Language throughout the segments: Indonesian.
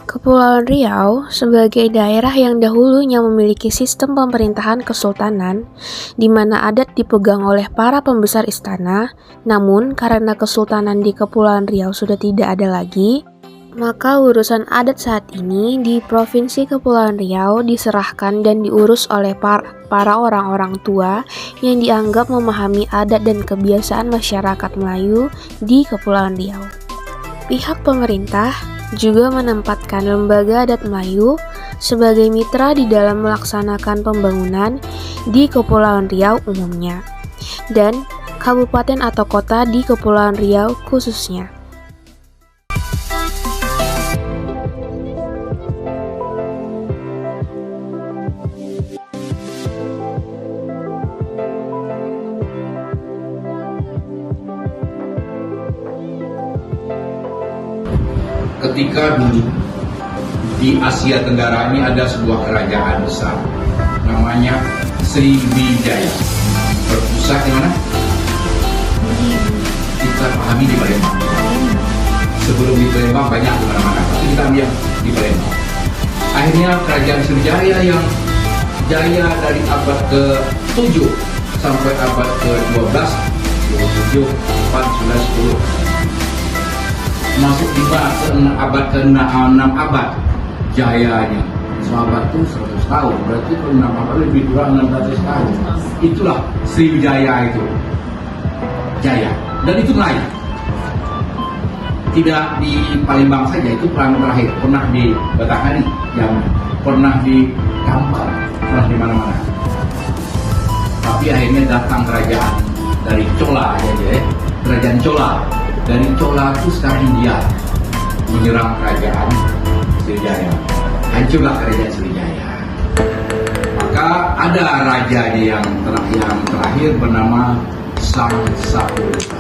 Kepulauan Riau sebagai daerah yang dahulunya memiliki sistem pemerintahan kesultanan, di mana adat dipegang oleh para pembesar istana, namun karena kesultanan di Kepulauan Riau sudah tidak ada lagi, maka urusan adat saat ini di Provinsi Kepulauan Riau diserahkan dan diurus oleh para orang-orang tua yang dianggap memahami adat dan kebiasaan masyarakat Melayu di Kepulauan Riau. Pihak pemerintah juga menempatkan lembaga adat Melayu sebagai mitra di dalam melaksanakan pembangunan di Kepulauan Riau umumnya, dan kabupaten atau kota di Kepulauan Riau khususnya. Ketika dulu di Asia Tenggara ini ada sebuah kerajaan besar namanya Sriwijaya, berpusat di mana? Kita pahami di Palembang. Sebelum di Palembang banyak di mana-mana, tapi kita ambil di Palembang. Akhirnya kerajaan Sriwijaya yang jaya dari abad ke-7 sampai abad ke-12, 27, 4, 9, 10. Masuk di abad ke-6 abad jayanya. Sahabat itu 100 tahun, berarti ke-6 abad lebih kurang 16 tahun. Itulah Sriwijaya itu jaya, dan itu Melayu. Tidak di Palembang saja, itu perang terakhir. Pernah di Batanghari, yang pernah di Kampar, pernah di mana-mana. Tapi akhirnya datang kerajaan dari Chola ya, kerajaan Chola. Dari Chola itu sekarang India menyerang kerajaan Sriwijaya, hancurlah kerajaan Sriwijaya. Maka ada rajanya yang terakhir bernama Sang Sapurba.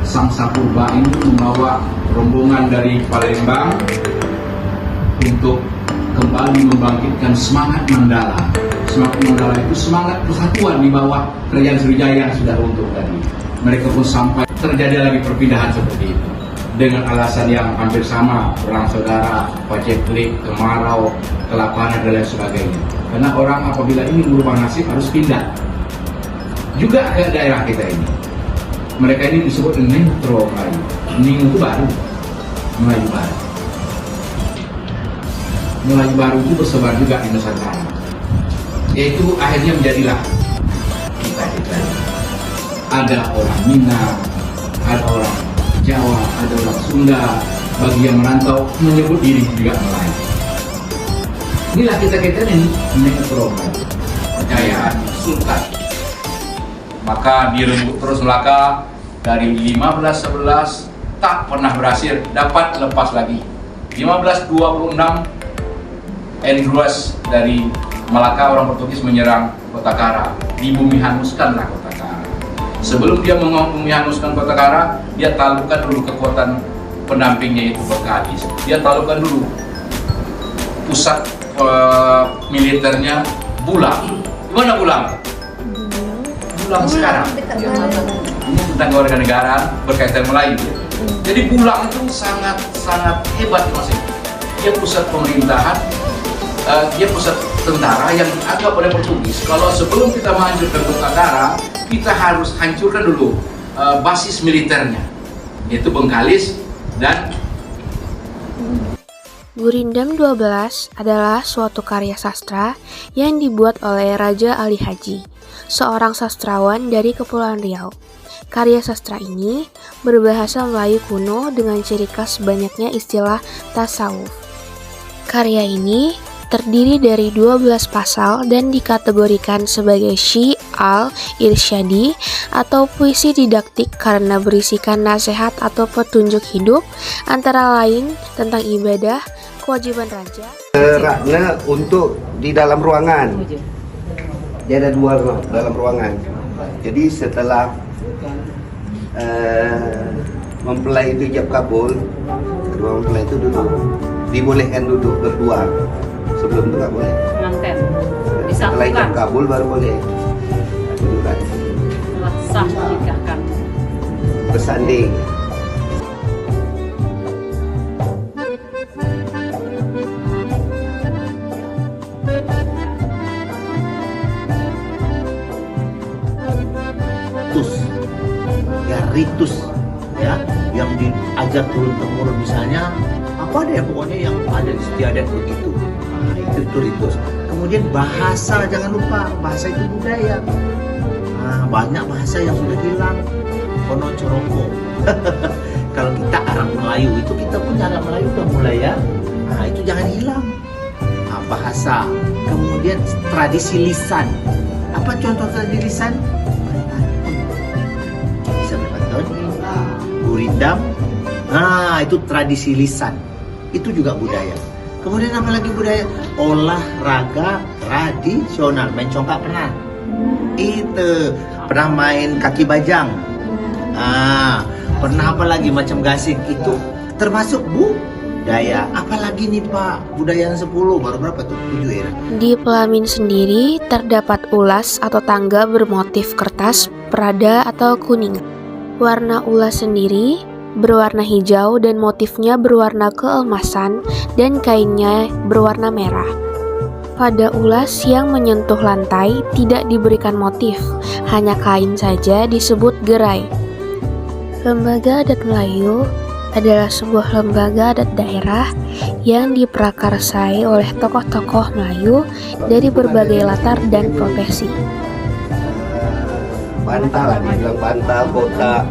Sang Sapurba ini membawa rombongan dari Palembang untuk kembali membangkitkan semangat Mandala. Semangat Mandala itu semangat persatuan di bawah kerajaan Sriwijaya yang sudah runtuh tadi. Mereka pun sampai terjadi lagi perpindahan seperti itu dengan alasan yang hampir sama, perang saudara, paceklik, kemarau, kelaparan dan lain sebagainya. Karena orang apabila ingin merubah nasib harus pindah juga ke daerah kita ini. Mereka ini disebut Ningtro Melayu. Ning itu baru, Melayu baru. Melayu baru itu bersebar juga di Nusantara. Yaitu akhirnya menjadilah kita. Ada orang Minang, ada orang Jawa, ada orang Sunda. Bagi yang merantau menyebut diri juga Melayu. Inilah kita ini Ningtro kejayaan Sultan. Maka dirembuk terus Melaka dari 1511 tak pernah berhasil dapat lepas lagi. 1526 Andrews dari Malaka, orang Portugis menyerang Kota Kara, dibumi hanuskanlah Kota Kara. Sebelum dia menghanguskan Kota Kara, dia taklukkan dulu kekuatan pendampingnya yaitu Bengkalis. Dia taklukkan dulu pusat militernya Bulang. Di mana Bulang? Bulang sekarang. Ini tentang kewarganegaraan berkaitan Melayu. Jadi Bulang itu sangat hebat Mas. Dia pusat pemerintahan, dia pusat tentara yang dianggap oleh Portugis. Kalau sebelum kita menghancurkan Kota Kara, kita harus hancurkan dulu basis militernya, yaitu Bengkalis dan Gurindam 12 adalah suatu karya sastra yang dibuat oleh Raja Ali Haji, seorang sastrawan dari Kepulauan Riau. Karya sastra ini berbahasa Melayu kuno dengan ciri khas banyaknya istilah tasawuf. Karya ini terdiri dari 12 pasal dan dikategorikan sebagai Syi al-Irsyadi atau puisi didaktik karena berisikan nasihat atau petunjuk hidup, antara lain tentang ibadah, kewajiban raja. Rakna untuk di dalam ruangan. Dia ada dua dalam ruangan. Jadi setelah mempelai itu ijab kabul, kedua mempelai itu duduk. Dibolehkan duduk berdua. Sebelum itu nggak boleh. Pengantin Setelah ijab disatukan kabul baru boleh. Dudukan. setelah sah menikahkan. Bersanding. belajar turun temurun, misalnya apa ada ya pokoknya yang ada di istiadat begitu. Nah, itu ritus. Kemudian bahasa, jangan lupa bahasa itu budaya. Nah, banyak bahasa yang sudah hilang. Kono coroko. Kalau kita Arab Melayu itu kita punya Arab Melayu udah mulai ya. Nah, itu jangan hilang. Nah, bahasa. Kemudian tradisi lisan. Apa contoh tradisi lisan? Bisa berpantun, gurindam. Nah, itu tradisi lisan. Itu juga budaya. Kemudian apa lagi budaya? Olahraga tradisional. Main congkak pernah? Itu. Pernah main kaki bajang? Pernah apa lagi macam gasing? Itu termasuk budaya. Apalagi nih Pak, budaya yang 10, baru berapa tuh? 7 ya? Di Pelamin sendiri terdapat ulas atau tangga bermotif kertas, perada atau kuning. Warna ulas sendiri berwarna hijau dan motifnya berwarna keemasan dan kainnya berwarna merah. Pada ulas yang menyentuh lantai tidak diberikan motif, hanya kain saja disebut gerai. Lembaga Adat Melayu adalah sebuah lembaga adat daerah yang diprakarsai oleh tokoh-tokoh Melayu dari berbagai latar dan profesi. Bantal, dibilang bantal, kota.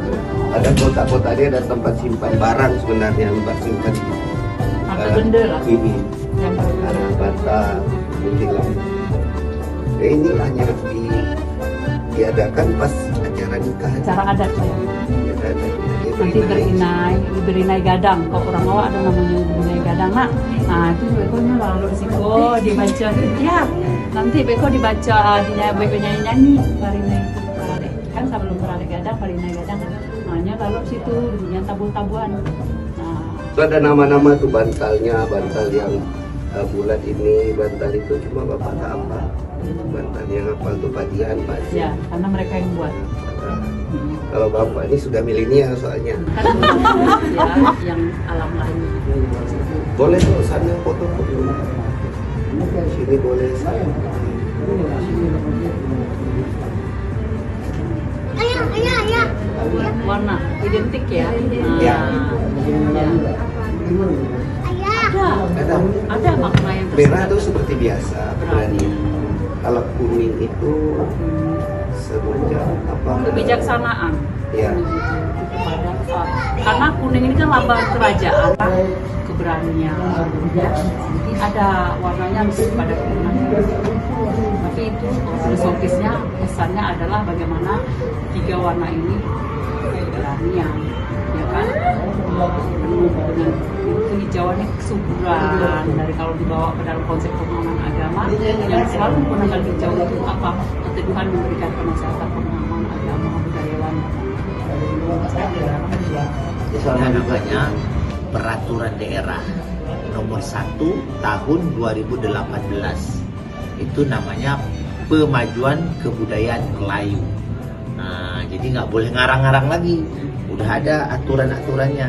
Ada kota-kota dia ada tempat simpan barang sebenarnya, tempat simpan. Ada benda lah. Ini ada bantal, bilang. Ini hanya diadakan pas acara nikah. Cara adat ya. Nanti Berinai. berinai gadang. Kalau orang Jawa ada namanya berinai gadang nak. Nah itu bekonya lalu risiko dibaca. Ya nanti beko dibaca beko nyanyi berinai itu kan sebelum berinai gadang hanya lalu situ dunia tabu-tabuan. Nah Itu ada nama-nama tuh bantalnya, bantal yang bulat ini, bantal itu cuma bapak tak apa. Bantal yang hafal tuh Padian, Pak. ya karena mereka yang buat. Kalau bapak ini sudah milenial soalnya. Karena ya, yang alam lain. Boleh tuh sana foto-foto. Sini boleh saya. Warna identik ya. Ya. Ada makna yang Merah tuh seperti biasa. Berani. Kalau kuning itu semenjak apa? kebijaksanaan. Ya. Karena kuning ini kan lambang kerajaan, keberanian. Jadi ada warnanya lebih pada kemenangan. Tapi itu filosofisnya, pesannya adalah bagaimana 3 warna ini keberanian, ya kan? Penuh dengan kehijauannya kesuburan. Dari kalau dibawa ke dalam konsep pemahaman agama, yang selalu menggunakan hijau itu apa? Tuhan memberikan penasihat pemahaman agama budayawan. Soalnya namanya Peraturan Daerah Nomor 1 Tahun 2018. Itu namanya Pemajuan Kebudayaan Melayu. Nah, jadi nggak boleh ngarang-ngarang lagi. Udah ada aturan-aturannya.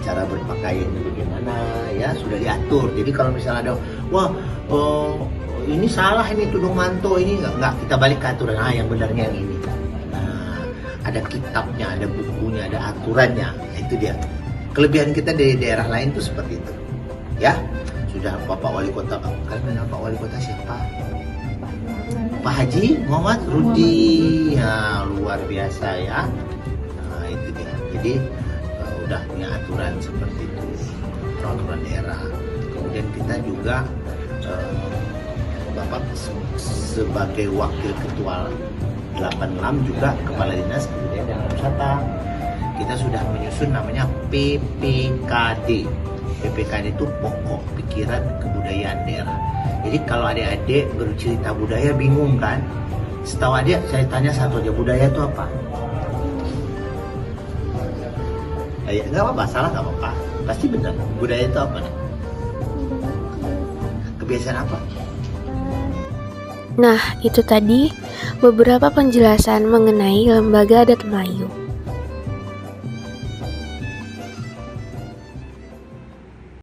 Cara berpakaian bagaimana, ya sudah diatur. Jadi kalau misalnya ada, wah, ini salah ini tudung manto ini nggak kita balik ke aturan. Yang benarnya yang ini. Ada kitabnya, ada bukunya, ada aturannya. Nah, itu dia. Kelebihan kita dari daerah lain tuh seperti itu. Ya, sudah Bapak Wali Kota. Kalian Pak Wali Kota siapa? Pak Haji Muhammad Rudi. Nah, luar biasa ya. Nah, itu dia. Jadi udah punya aturan seperti itu. Peraturan daerah. Kemudian kita juga Bapak sebagai wakil ketua 86 juga Kepala Dinas Kebudayaan dan Pariwisata. Kita sudah menyusun namanya PPKD. PPKD itu pokok pikiran kebudayaan daerah. Jadi kalau adik-adik bercerita budaya bingung kan? Setahu adik saya tanya satu aja, budaya itu apa? Ya nggak apa-apa, salah nggak apa-apa. Pasti benar. Budaya itu apa? Kebiasaan apa? Nah, itu tadi beberapa penjelasan mengenai Lembaga Adat Melayu.